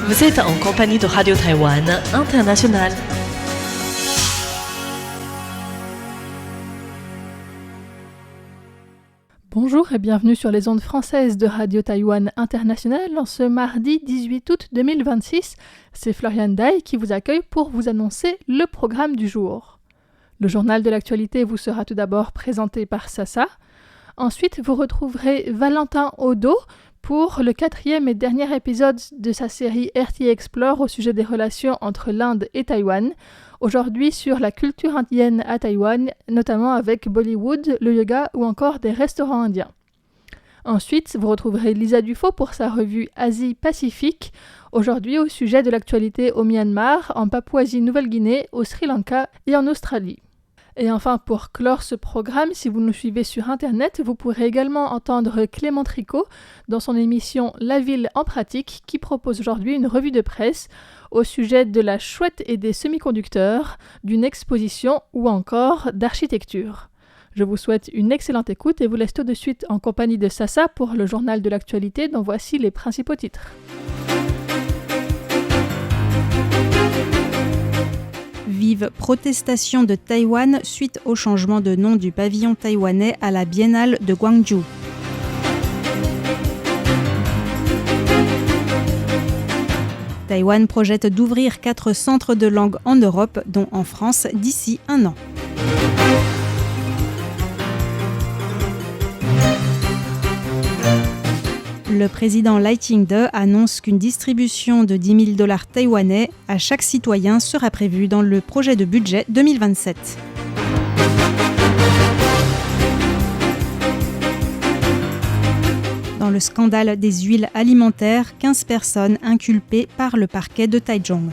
Vous êtes en compagnie de Radio Taïwan International. Bonjour et bienvenue sur les ondes françaises de Radio Taïwan International en ce mardi 18 août 2026. C'est Florian Dai qui vous accueille pour vous annoncer le programme du jour. Le journal de l'actualité vous sera tout d'abord présenté par Sasa. Ensuite, vous retrouverez Valentin Odo pour le 4e et dernier épisode de sa série RT Explore au sujet des relations entre l'Inde et Taïwan. Aujourd'hui sur la culture indienne à Taïwan, notamment avec Bollywood, le yoga ou encore des restaurants indiens. Ensuite, vous retrouverez Lisa Dufaux pour sa revue Asie-Pacifique, aujourd'hui au sujet de l'actualité au Myanmar, en Papouasie-Nouvelle-Guinée, au Sri Lanka et en Australie. Et enfin, pour clore ce programme, si vous nous suivez sur Internet, vous pourrez également entendre Clément Tricot dans son émission La Ville en pratique, qui propose aujourd'hui une revue de presse au sujet de la chouette et des semi-conducteurs, d'une exposition ou encore d'architecture. Je vous souhaite une excellente écoute et vous laisse tout de suite en compagnie de Sasa pour le journal de l'actualité dont voici les principaux titres. Vive protestation de Taïwan suite au changement de nom du pavillon taïwanais à la Biennale de Gwangju. Taïwan projette d'ouvrir 4 centres de langue en Europe, dont en France, d'ici un an. Le président Lai Ching-te annonce qu'une distribution de $10,000 taïwanais à chaque citoyen sera prévue dans le projet de budget 2027. Dans le scandale des huiles alimentaires, 15 personnes inculpées par le parquet de Taichung.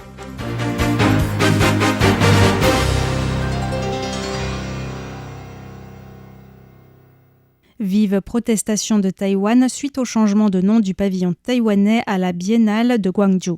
Vive protestation de Taïwan suite au changement de nom du pavillon taïwanais à la Biennale de Gwangju.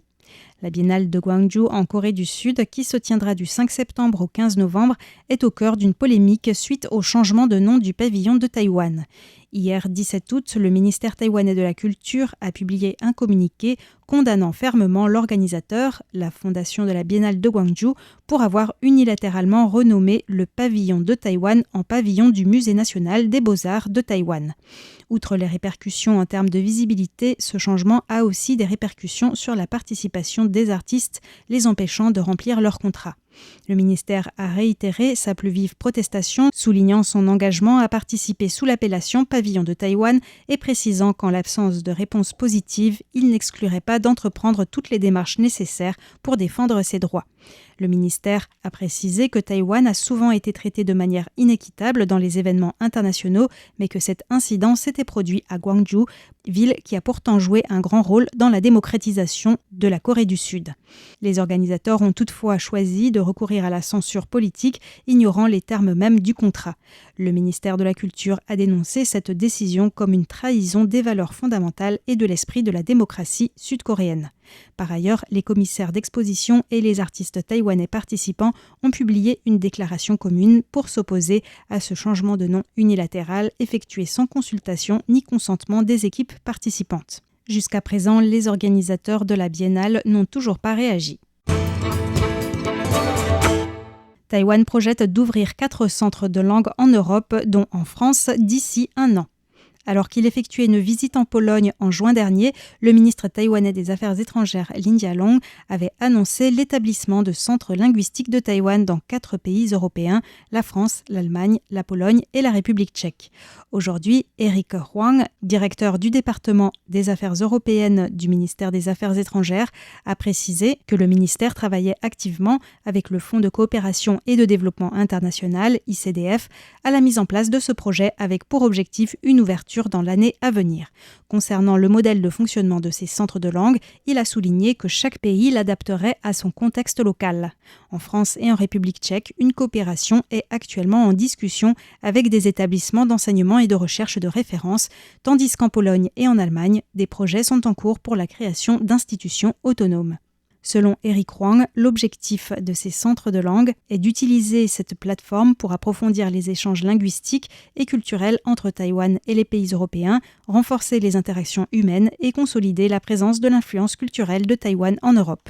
La Biennale de Gwangju en Corée du Sud, qui se tiendra du 5 septembre au 15 novembre, est au cœur d'une polémique suite au changement de nom du pavillon de Taïwan. Hier 17 août, le ministère taïwanais de la Culture a publié un communiqué condamnant fermement l'organisateur, la fondation de la Biennale de Gwangju, pour avoir unilatéralement renommé le pavillon de Taïwan en pavillon du Musée national des beaux-arts de Taïwan. Outre les répercussions en termes de visibilité, ce changement a aussi des répercussions sur la participation des artistes, les empêchant de remplir leur contrat. Le ministère a réitéré sa plus vive protestation, soulignant son engagement à participer sous l'appellation pavillon de Taïwan et précisant qu'en l'absence de réponse positive, il n'exclurait pas d'entreprendre toutes les démarches nécessaires pour défendre ses droits. Le ministère a précisé que Taïwan a souvent été traité de manière inéquitable dans les événements internationaux, mais que cet incident s'était produit à Gwangju, ville qui a pourtant joué un grand rôle dans la démocratisation de la Corée du Sud. Les organisateurs ont toutefois choisi de recourir à la censure politique, ignorant les termes mêmes du contrat. Le ministère de la Culture a dénoncé cette décision comme une trahison des valeurs fondamentales et de l'esprit de la démocratie sud-coréenne. Par ailleurs, les commissaires d'exposition et les artistes taïwanais participants ont publié une déclaration commune pour s'opposer à ce changement de nom unilatéral effectué sans consultation ni consentement des équipes participantes. Jusqu'à présent, les organisateurs de la Biennale n'ont toujours pas réagi. Taïwan projette d'ouvrir 4 centres de langue en Europe, dont en France, d'ici un an. Alors qu'il effectuait une visite en Pologne en juin dernier, le ministre taïwanais des Affaires étrangères Lin Jialong avait annoncé l'établissement de centres linguistiques de Taïwan dans 4 pays européens, la France, l'Allemagne, la Pologne et la République tchèque. Aujourd'hui, Eric Huang, directeur du département des Affaires européennes du ministère des Affaires étrangères, a précisé que le ministère travaillait activement avec le Fonds de coopération et de développement international, ICDF, à la mise en place de ce projet avec pour objectif une ouverture dans l'année à venir. Concernant le modèle de fonctionnement de ces centres de langue, il a souligné que chaque pays l'adapterait à son contexte local. En France et en République tchèque, une coopération est actuellement en discussion avec des établissements d'enseignement et de recherche de référence, tandis qu'en Pologne et en Allemagne, des projets sont en cours pour la création d'institutions autonomes. Selon Eric Huang, l'objectif de ces centres de langue est d'utiliser cette plateforme pour approfondir les échanges linguistiques et culturels entre Taïwan et les pays européens, renforcer les interactions humaines et consolider la présence de l'influence culturelle de Taïwan en Europe.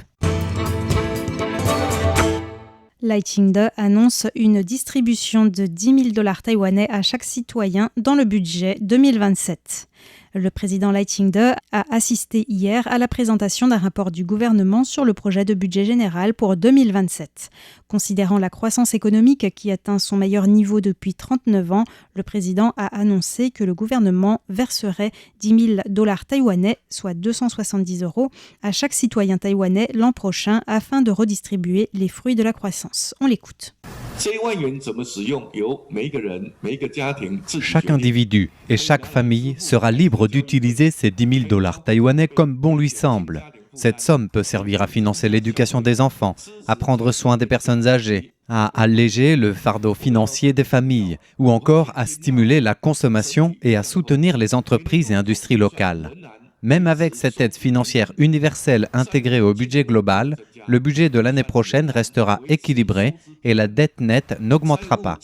Lai Ching-de annonce une distribution de $10,000 taïwanais à chaque citoyen dans le budget 2027. Le président Lai Ching-de a assisté hier à la présentation d'un rapport du gouvernement sur le projet de budget général pour 2027. Considérant la croissance économique qui atteint son meilleur niveau depuis 39 ans, le président a annoncé que le gouvernement verserait $10,000 taïwanais, soit 270 €, à chaque citoyen taïwanais l'an prochain afin de redistribuer les fruits de la croissance. On l'écoute. Chaque individu et chaque famille sera libre d'utiliser ces $10,000 taïwanais comme bon lui semble. Cette somme peut servir à financer l'éducation des enfants, à prendre soin des personnes âgées, à alléger le fardeau financier des familles ou encore à stimuler la consommation et à soutenir les entreprises et industries locales. Même avec cette aide financière universelle intégrée au budget global, le budget de l'année prochaine restera équilibré et la dette nette n'augmentera pas.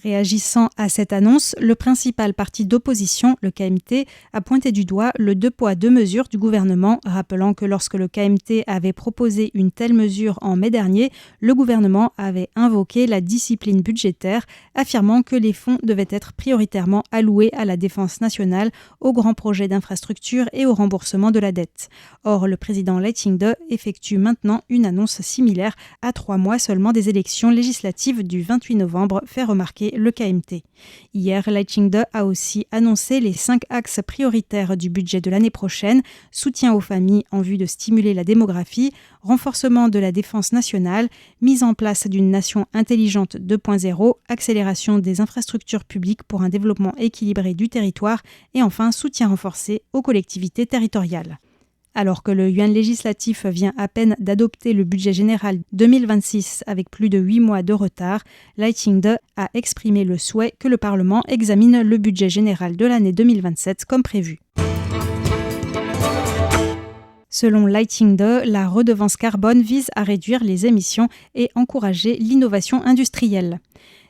Réagissant à cette annonce, le principal parti d'opposition, le KMT, a pointé du doigt le 2 poids 2 mesures du gouvernement, rappelant que lorsque le KMT avait proposé une telle mesure en mai dernier, le gouvernement avait invoqué la discipline budgétaire, affirmant que les fonds devaient être prioritairement alloués à la défense nationale, aux grands projets d'infrastructure et au remboursement de la dette. Or, le président Lai Ching-de effectue maintenant une annonce similaire à 3 mois seulement des élections législatives du 28 novembre, fait remarquer le KMT. Hier, Lai Ching-de a aussi annoncé les 5 axes prioritaires du budget de l'année prochaine: soutien aux familles en vue de stimuler la démographie, renforcement de la défense nationale, mise en place d'une nation intelligente 2.0, accélération des infrastructures publiques pour un développement équilibré du territoire et enfin soutien renforcé aux collectivités territoriales. Alors que le yuan législatif vient à peine d'adopter le budget général 2026 avec plus de 8 mois de retard, Lai Ching-de a exprimé le souhait que le Parlement examine le budget général de l'année 2027 comme prévu. Selon Lai Ching-de, la redevance carbone vise à réduire les émissions et encourager l'innovation industrielle.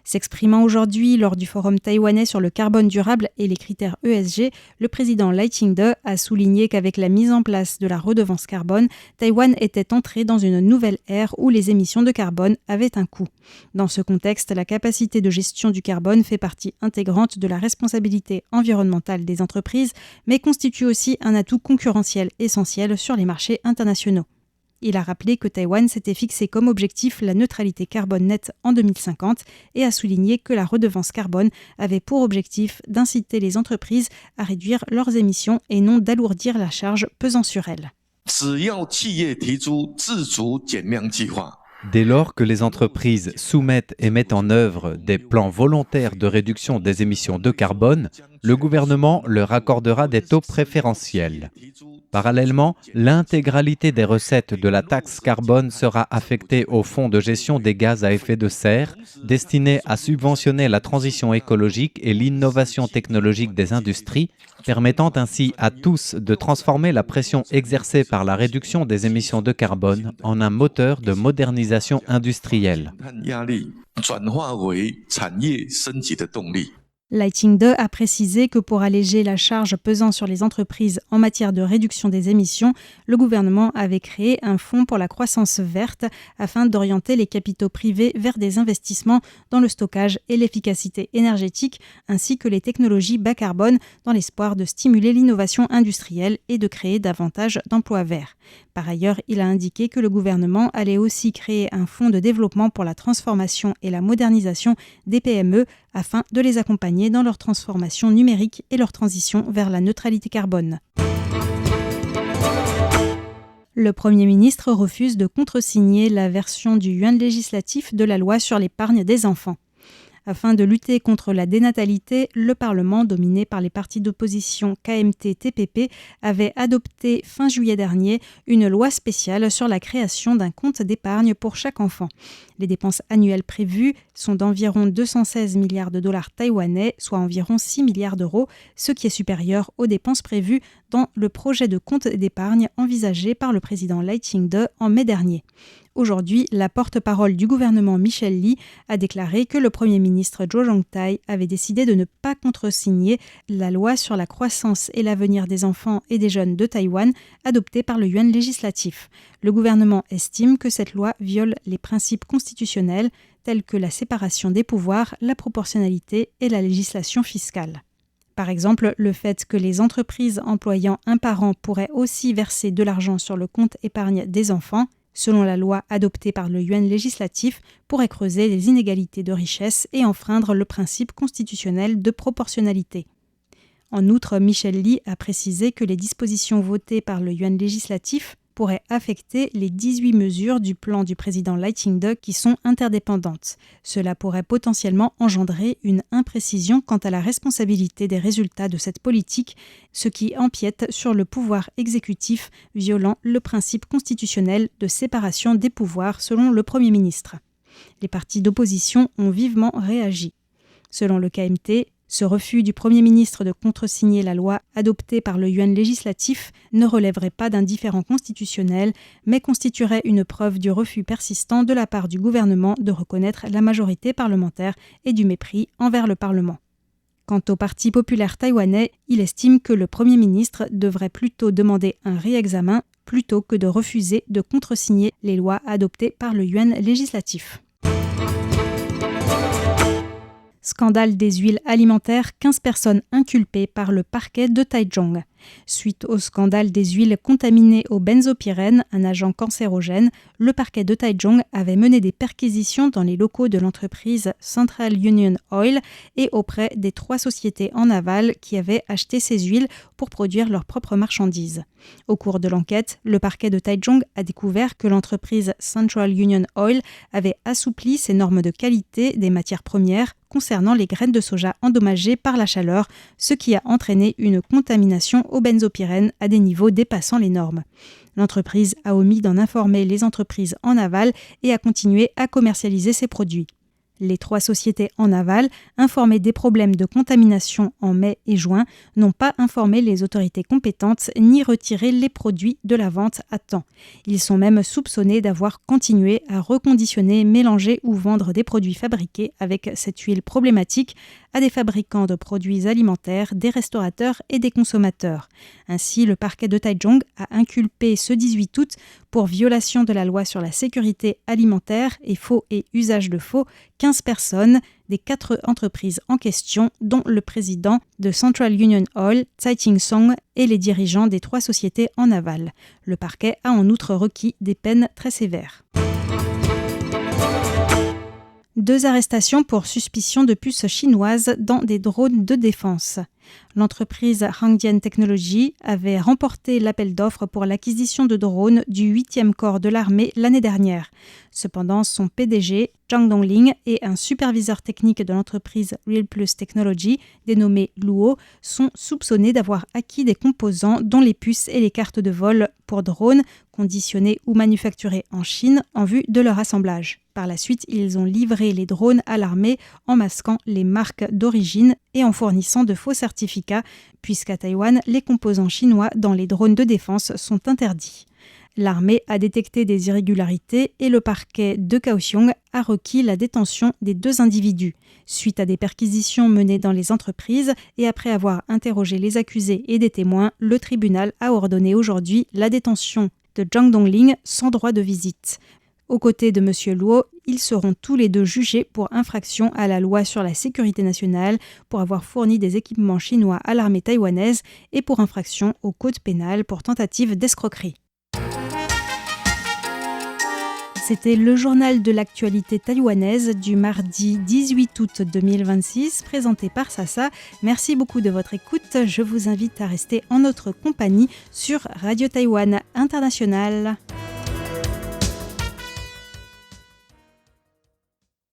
S'exprimant aujourd'hui lors du forum taïwanais sur le carbone durable et les critères ESG, le président Lai Ching-de a souligné qu'avec la mise en place de la redevance carbone, Taïwan était entré dans une nouvelle ère où les émissions de carbone avaient un coût. Dans ce contexte, la capacité de gestion du carbone fait partie intégrante de la responsabilité environnementale des entreprises, mais constitue aussi un atout concurrentiel essentiel sur les marchés internationaux. Il a rappelé que Taïwan s'était fixé comme objectif la neutralité carbone nette en 2050 et a souligné que la redevance carbone avait pour objectif d'inciter les entreprises à réduire leurs émissions et non d'alourdir la charge pesant sur elles. Dès lors que les entreprises soumettent et mettent en œuvre des plans volontaires de réduction des émissions de carbone, le gouvernement leur accordera des taux préférentiels. Parallèlement, l'intégralité des recettes de la taxe carbone sera affectée au fonds de gestion des gaz à effet de serre, destiné à subventionner la transition écologique et l'innovation technologique des industries, permettant ainsi à tous de transformer la pression exercée par la réduction des émissions de carbone en un moteur de modernisation industrielle. Lai Ching-de a précisé que pour alléger la charge pesant sur les entreprises en matière de réduction des émissions, le gouvernement avait créé un fonds pour la croissance verte afin d'orienter les capitaux privés vers des investissements dans le stockage et l'efficacité énergétique ainsi que les technologies bas carbone dans l'espoir de stimuler l'innovation industrielle et de créer davantage d'emplois verts. Par ailleurs, il a indiqué que le gouvernement allait aussi créer un fonds de développement pour la transformation et la modernisation des PME afin de les accompagner dans leur transformation numérique et leur transition vers la neutralité carbone. Le Premier ministre refuse de contresigner la version du yuan législatif de la loi sur l'épargne des enfants. Afin de lutter contre la dénatalité, le Parlement, dominé par les partis d'opposition KMT-TPP, avait adopté fin juillet dernier une loi spéciale sur la création d'un compte d'épargne pour chaque enfant. Les dépenses annuelles prévues sont d'environ 216 milliards de dollars taïwanais, soit environ 6 milliards d'euros, ce qui est supérieur aux dépenses prévues pourtant le projet de compte d'épargne envisagé par le président Lai Ching-te en mai dernier. Aujourd'hui, la porte-parole du gouvernement Michelle Lee a déclaré que le Premier ministre Cho Jong-tai avait décidé de ne pas contresigner la loi sur la croissance et l'avenir des enfants et des jeunes de Taïwan adoptée par le yuan législatif. Le gouvernement estime que cette loi viole les principes constitutionnels tels que la séparation des pouvoirs, la proportionnalité et la législation fiscale. Par exemple, le fait que les entreprises employant un parent pourraient aussi verser de l'argent sur le compte épargne des enfants, selon la loi adoptée par le yuan législatif, pourrait creuser les inégalités de richesse et enfreindre le principe constitutionnel de proportionnalité. En outre, Michelle Lee a précisé que les dispositions votées par le yuan législatif pourraient affecter les 18 mesures du plan du président Lai Ching-te qui sont interdépendantes. Cela pourrait potentiellement engendrer une imprécision quant à la responsabilité des résultats de cette politique, ce qui empiète sur le pouvoir exécutif, violant le principe constitutionnel de séparation des pouvoirs selon le Premier ministre. Les partis d'opposition ont vivement réagi. Selon le KMT, ce refus du Premier ministre de contresigner la loi adoptée par le yuan législatif ne relèverait pas d'un différend constitutionnel, mais constituerait une preuve du refus persistant de la part du gouvernement de reconnaître la majorité parlementaire et du mépris envers le Parlement. Quant au Parti populaire taïwanais, il estime que le Premier ministre devrait plutôt demander un réexamen plutôt que de refuser de contresigner les lois adoptées par le yuan législatif. Scandale des huiles alimentaires, 15 personnes inculpées par le parquet de Taichung. Suite au scandale des huiles contaminées au benzopyrène, un agent cancérogène, le parquet de Taichung avait mené des perquisitions dans les locaux de l'entreprise Central Union Oil et auprès des 3 sociétés en aval qui avaient acheté ces huiles pour produire leurs propres marchandises. Au cours de l'enquête, le parquet de Taichung a découvert que l'entreprise Central Union Oil avait assoupli ses normes de qualité des matières premières concernant les graines de soja endommagées par la chaleur, ce qui a entraîné une contamination au benzopyrène à des niveaux dépassant les normes. L'entreprise a omis d'en informer les entreprises en aval et a continué à commercialiser ses produits. Les 3 sociétés en aval, informées des problèmes de contamination en mai et juin, n'ont pas informé les autorités compétentes ni retiré les produits de la vente à temps. Ils sont même soupçonnés d'avoir continué à reconditionner, mélanger ou vendre des produits fabriqués avec cette huile problématique à des fabricants de produits alimentaires, des restaurateurs et des consommateurs. Ainsi, le parquet de Taichung a inculpé ce 18 août pour violation de la loi sur la sécurité alimentaire et faux et usage de faux 15 personnes des 4 entreprises en question, dont le président de Central Union Oil, Tsai Ching-song, et les dirigeants des 3 sociétés en aval. Le parquet a en outre requis des peines très sévères. 2 arrestations pour suspicion de puces chinoises dans des drones de défense. L'entreprise Hangdian Technology avait remporté l'appel d'offres pour l'acquisition de drones du 8e corps de l'armée l'année dernière. Cependant, son PDG, Zhang Dongling, et un superviseur technique de l'entreprise Real Plus Technology, dénommé Luo, sont soupçonnés d'avoir acquis des composants dont les puces et les cartes de vol pour drones, conditionnés ou manufacturés en Chine, en vue de leur assemblage. Par la suite, ils ont livré les drones à l'armée en masquant les marques d'origine et en fournissant de faux certificats, puisqu'à Taïwan, les composants chinois dans les drones de défense sont interdits. L'armée a détecté des irrégularités et le parquet de Kaohsiung a requis la détention des 2 individus. Suite à des perquisitions menées dans les entreprises et après avoir interrogé les accusés et des témoins, le tribunal a ordonné aujourd'hui la détention de Zhang Dongling sans droit de visite. Aux côtés de M. Luo, ils seront tous les 2 jugés pour infraction à la loi sur la sécurité nationale, pour avoir fourni des équipements chinois à l'armée taïwanaise et pour infraction au code pénal pour tentative d'escroquerie. C'était le journal de l'actualité taïwanaise du mardi 18 août 2026, présenté par Sasa. Merci beaucoup de votre écoute. Je vous invite à rester en notre compagnie sur Radio Taïwan International.